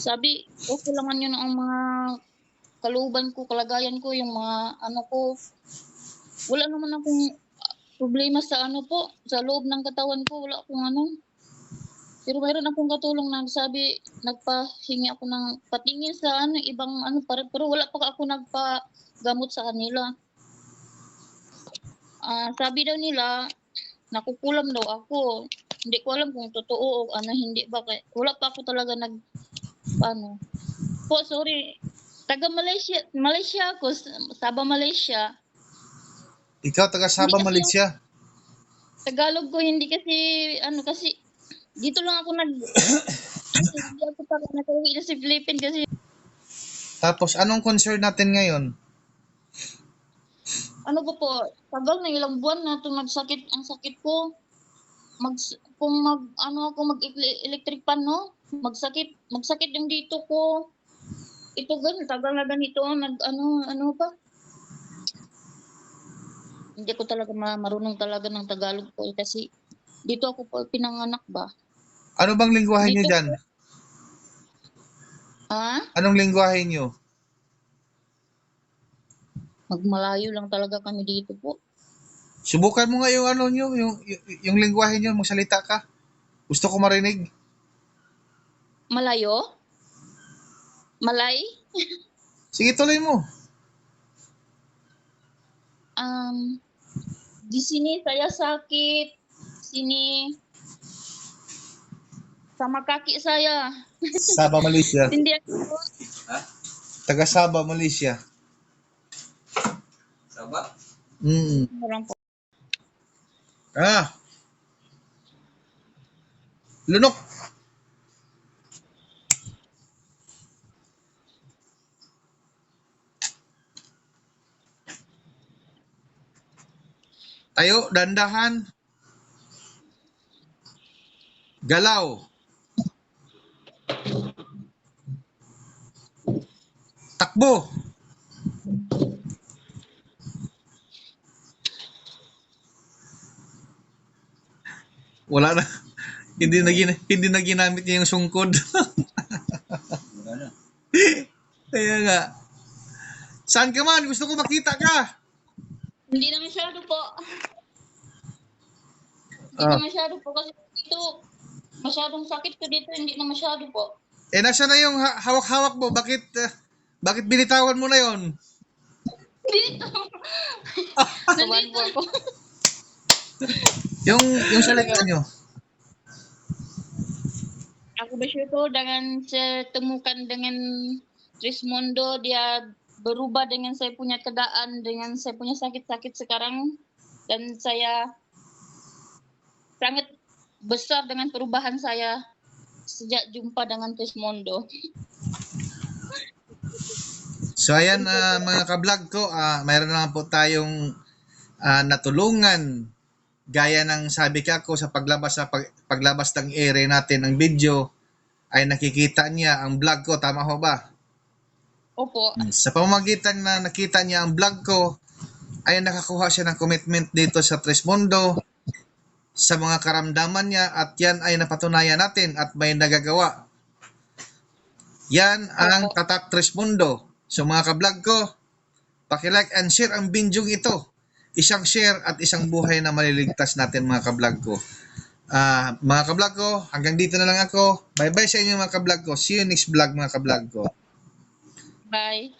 Sabi, okay lang man yun ang mga kalooban ko, kalagayan ko, yung mga ano ko. Wala naman akong problema sa ano po, sa loob ng katawan ko, wala akong ano. Pero mayroon akong katulong na nagsabi, nagpahingi ako ng patingin sa ano, ibang ano, pero wala pa ako nagpagamot sa kanila. Sabi daw nila, nakukulam daw ako. Hindi ko alam kung totoo o ano, hindi ba. Wala pa ako talaga ano. Po, sorry. Taga Malaysia ako, Sabah, Malaysia. Ikaw taga Sabah, Malaysia? Tagalog ko, hindi kasi, ano kasi, dito lang ako hindi ako pa nakauwi na sa Philippines kasi. Tapos, anong concern natin ngayon? Ano po, tagal na ilang buwan na ito nagsakit, ang sakit ko. Kung ako mag-electric pan, no? Magsakit yung dito ko. Ito tagal na ganito, ano pa. Hindi ko talaga marunong talaga ng Tagalog po kasi dito ako po pinanganak ba. Ano bang lingwahe niyo dyan? Anong lingwahe niyo? Magmalayo lang talaga kami dito po. Subukan mo nga yung ano niyo, yung lingwahe niyo, magsalita ka. Gusto ko marinig. Malayo? Malay? Sige, tuloy mo. Di sini saya sakit. Sini sama kaki saya. Sabah, Malaysia. Hindi ako. Taga Sabah, Malaysia. Sabah? Orang po. Lunok. Tayo, dandahan. Galaw. Takbo. Wala na. Hindi na ginamit niya yung sungkod. Kaya nga. Saan ka man? Gusto ko makita ka. Hindi na masyado po. Hindi na masyado po kasi dito masyadong sakit ko dito, hindi na masyado po. Nasa na yung hawak-hawak mo? Bakit binitawan mo na yon? Dito. Nandito po. Yung sa likod nyo. Aku bersyukur dengan saya temukan dengan Trismondo, dia berubah dengan saya punya keadaan, dengan saya punya sakit-sakit sekarang, dan saya sangat besar dengan perubahan saya sejak jumpa dengan Trismondo. So ayan mga ka-vlog ko, mayroon naman po tayong natulungan gaya ng sabi ko sa paglabas ng ere natin ng video ay nakikita niya ang vlog ko, tama ho ba? Opo. Sa pamamagitan na nakita niya ang vlog ko ay nakakuha siya ng commitment dito sa Trismondo sa mga karamdaman niya at yan ay napatunayan natin at may nagagawa. Yan ang Tatak Trismondo. So mga ka-vlog ko, paki-like and share ang video ito. Isang share at isang buhay na maliligtas natin mga ka-vlog ko. Mga ka-vlog ko, hanggang dito na lang ako. Bye-bye sa inyo mga ka-vlog ko. See you next vlog mga ka-vlog ko. Bye.